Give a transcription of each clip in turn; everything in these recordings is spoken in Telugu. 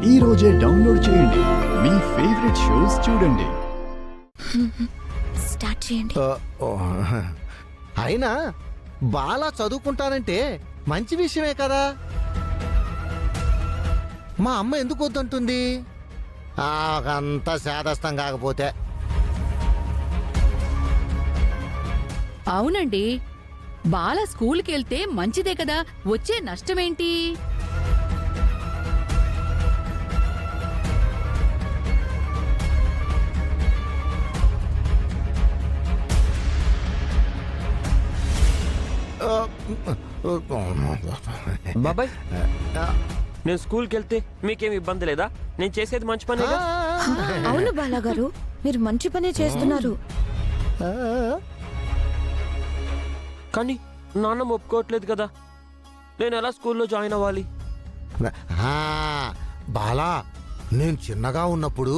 ఈ రోజే డౌన్లోడ్ చేయండి. మీ ఫేవరెట్ షోస్ చూడండి. స్టార్ట్ చేయండి. అయినా బాలా చదువుకుంటానంటే మంచి విషయమే కదా. మా అమ్మ ఎందుకు వద్దంటుంది? అంత శాదస్తం కాకపోతే. అవునండి, బాల స్కూల్కి వెళ్తే మంచిదే కదా, వచ్చే నష్టమేంటి? బాబాయ్, నేను స్కూల్కి వెళ్తే మీకేం ఇబ్బంది లేదా? నేను చేసేది మంచి పని. అవును బాలాగారు, మీరు మంచి పనే చేస్తున్నారు. కానీ నాన్న ఒప్పుకోవట్లేదు కదా, నేను ఎలా స్కూల్లో జాయిన్ అవ్వాలి? బాలా, నేను చిన్నగా ఉన్నప్పుడు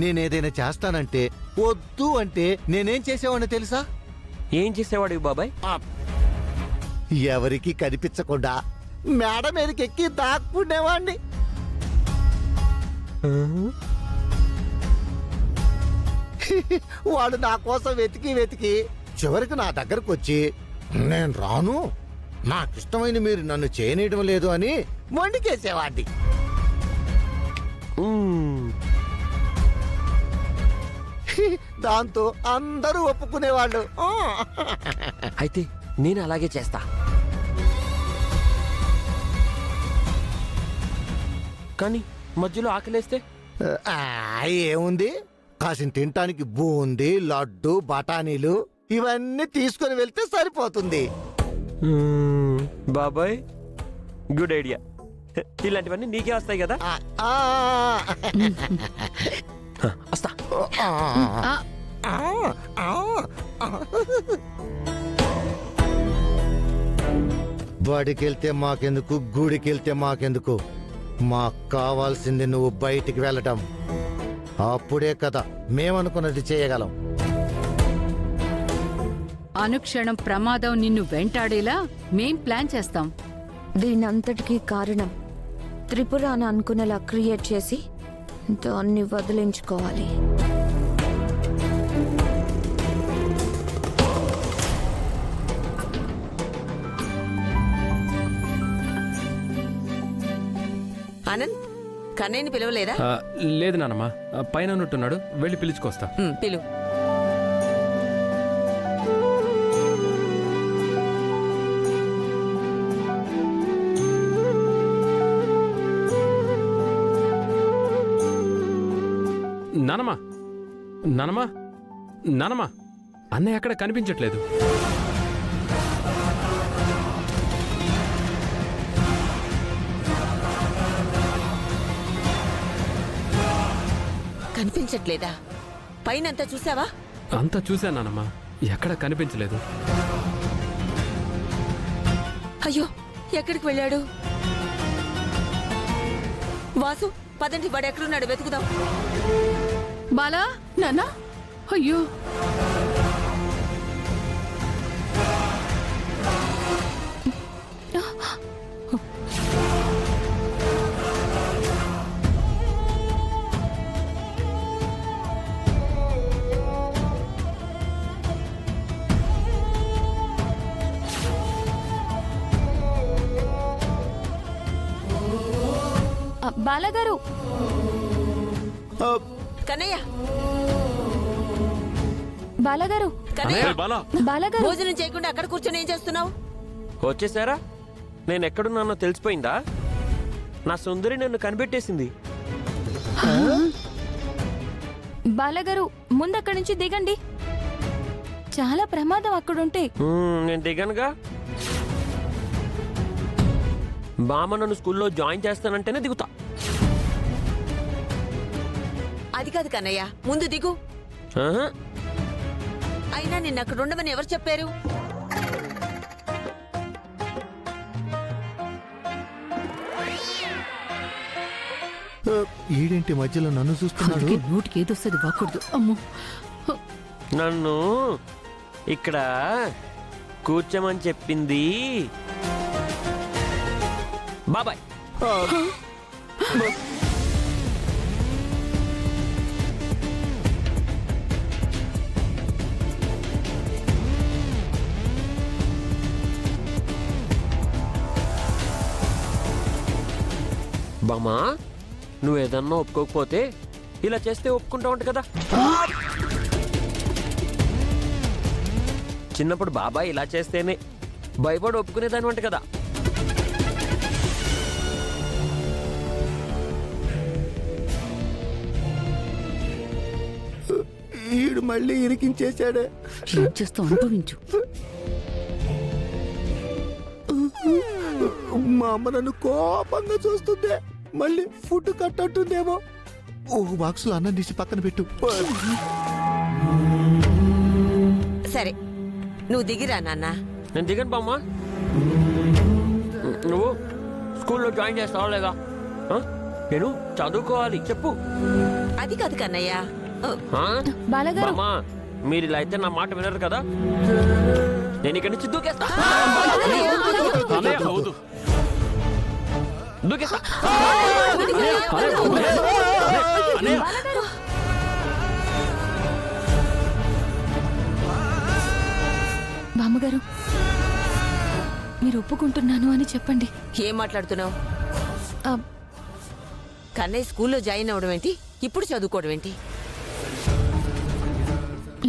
నేనేదైనా చేస్తానంటే వద్దు అంటే నేనేం చేసేవాడిని తెలుసా? ఏం చేసేవాడివి బాబాయ్? ఎవరికి కనిపించకుండా మేడ మీదకి ఎక్కి దాక్కుండేవాడిని. వాడు నా కోసం వెతికి వెతికి చివరికి నా దగ్గరకు వచ్చి, నేను రాను, నాకిష్టమైన మీరు నన్ను చేయనీయడం లేదు అని మొండికేసేవాడిని. దాంతో అందరూ ఒప్పుకునేవాళ్ళు. అయితే నేను అలాగే చేస్తా. కానీ మధ్యలో ఆకలేస్తే? ఏముంది, కాసిన తినటానికి బూందీ, లడ్డు, బఠానీలు ఇవన్నీ తీసుకుని వెళ్తే సరిపోతుంది. బాబాయ్, గుడ్ ఐడియా. ఇలాంటివన్నీ నీకే వస్తాయి కదా. వస్తా. బడికెళ్తే మాకెందుకు, గుడికెళ్తే మాకెందుకు, మాకు కావాల్సింది నువ్వు బయటికి వెళ్ళటం. అప్పుడే కదా మేమనుకున్నది చేయగలం. అనుక్షణం ప్రమాదం నిన్ను వెంటాడేలా మేం ప్లాన్ చేస్తాం. దీనంతటికీ కారణం త్రిపుర అని అనుకునేలా క్రియేట్ చేసి దాన్ని వదిలించుకోవాలి. అనంత్, కన్నయ్యని పిలవలేదా? లేదు నానమ్మా, పైన ఉన్నట్టున్నాడు, వెళ్ళి పిలుచుకొస్తా. పిలు. నానమ్మా, నానమ్మా, నానమ్మా, అన్నయ్య అక్కడ కనిపించట్లేదు. కనిపించట్లేదా? పైనంతా చూసావా? అంతా చూశానమ్మా, ఎక్కడ కనిపించలేదు. అయ్యో, ఎక్కడికి వెళ్ళాడు? వాసు, పదండి, వాడు ఎక్కడున్నాడు వెతుకుదాం. బాలా, నాన్న, అయ్యో. బాలగారు, కన్నయ్య, బాలగారు, కన్నయ్య, బాలగారు, భోజనం చేయకుండా అక్కడ కూర్చొని ఏం చేస్తున్నావు? వచ్చేసారా? నేను ఎక్కడున్నానో తెలిసిపోయిందా? నా సుందరి నన్ను కనిపెట్టేసింది. బాలగారు, ముందక్కడి నుంచి దిగండి. చాలా ప్రమాదం అక్కడుంటే. నేను దిగనుగా. బామ్మ నన్ను స్కూల్లో జాయిన్ చేస్తానంటేనే దిగుతా. అది కాదు కన్నయ్య, ముందు దిగు. ఆహా. అయినా నిన్న అక్కడ ఉండమని ఎవరు చెప్పారు? ఈడేంటి మధ్యలో నన్ను చూస్తున్నాడు? నోటికి ఏదొస్తుంది వాకూడదు. అమ్మో, నన్ను ఇక్కడ కూర్చోమని చెప్పింది బాబాయ్. బామ్మా నువ్వు ఏదన్నా ఒప్పుకోకపోతే ఇలా చేస్తే ఒప్పుకుంటా ఉంట కదా. చిన్నప్పుడు బాబాయ్ ఇలా చేస్తేనే భయపడి ఒప్పుకునేదాని వంట కదా. ఈడు మళ్ళీ ఇరికించేశాడే. ఏం చేస్తూ అనుభవించు. మా అమ్మ నన్ను కోపంగా చూస్తుంది. మళ్ళీ ఫుడ్ కట్టంటుందేమో. బాక్సులో అన్నం తీసి పక్కన పెట్టు. సరే నువ్వు దిగిరా నాన్న. నేను దిగను బామ్మా. నువ్వు స్కూల్లో జాయిన్ చేస్తావా లేదా? ఆ? నేను చదువుకోవాలి చెప్పు. అది కాదు కన్నయ్య. ఆ? బాలగారు బామ్మా మీరు ఇలా అయితే నా మాట వినరు కదా. నేను ఇక్కడి నుంచి దూకేస్తా. దూకేస్తా. బామ్మగారు మీరు ఒప్పుకుంటున్నాను అని చెప్పండి. ఏం మాట్లాడుతున్నావు? ఆ, కన్నయ్య స్కూల్లో జాయిన్ అవడం ఏంటి, ఇప్పుడు చదువుకోవడం ఏంటి?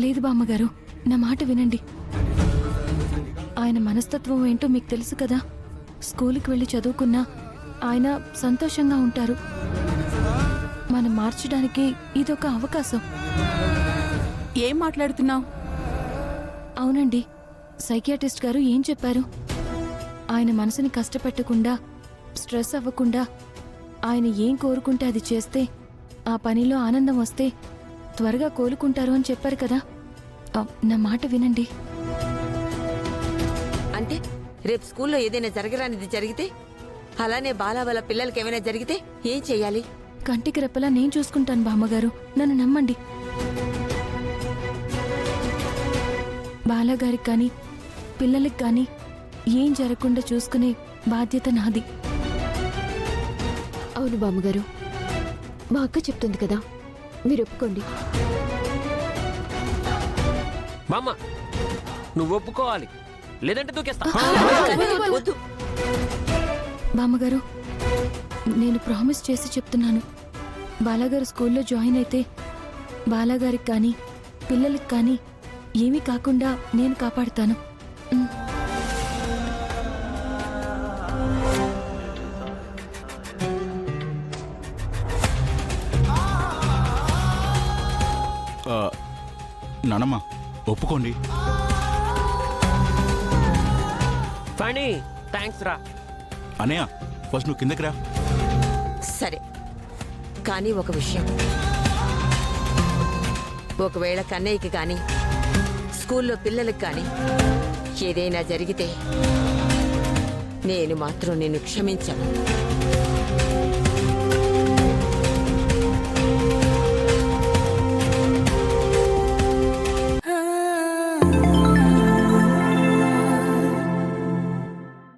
లేదు బామ్మగారు, నా మాట వినండి. ఆయన మనస్తత్వం ఏంటో మీకు తెలుసు కదా. స్కూల్కి వెళ్ళి చదువుకున్నా ఆయన సంతోషంగా ఉంటారు. మనం మార్చడానికి ఇదొక అవకాశం. ఏం మాట్లాడుతున్నావు? అవునండి, సైకియాట్రిస్ట్ గారు ఏం చెప్పారు? ఆయన మనసుని కష్టపెట్టకుండా, స్ట్రెస్ అవ్వకుండా, ఆయన ఏం కోరుకుంటే అది చేస్తే, ఆ పనిలో ఆనందం వస్తే త్వరగా కోలుకుంటారు అని చెప్పారు కదా. నా మాట వినండి. అంటే రేపు స్కూల్లో ఏదైనా జరగరానిది జరిగితే, అలానే బాలా వాళ్ళ పిల్లలకి ఏమైనా జరిగితే ఏం చెయ్యాలి? కంటికి రెప్పలా నేను చూసుకుంటాను బామ్మగారు, నన్ను నమ్మండి. బాలాగారికి కానీ పిల్లలకి కానీ ఏం జరగకుండా చూసుకునే బాధ్యత నాది. అవును బామ్మగారు, మా అక్క చెప్తుంది కదా, మీరు ఒప్పుకోండి. బామ్మ నువ్వు ఒప్పుకోవాలి, లేదంటే దూకేస్తా. వద్దు. బామ్మగారు నేను ప్రామిస్ చేసి చెప్తున్నాను. బాలాగారు స్కూల్లో జాయిన్ అయితే బాలాగారికి కానీ పిల్లలకి కానీ ఏమీ కాకుండా నేను కాపాడుతాను. నానమ్మ ఒప్పుకోండి. ఫణి థ్యాంక్స్ రా. అనయ్య ఫస్ట్ నువ్వు కిందకి రా. సరే, కానీ ఒక విషయం, ఒకవేళ కన్నయ్యకి కానీ స్కూల్లో పిల్లలకి కానీ ఏదైనా జరిగితే నేను మాత్రం నిన్ను క్షమించను.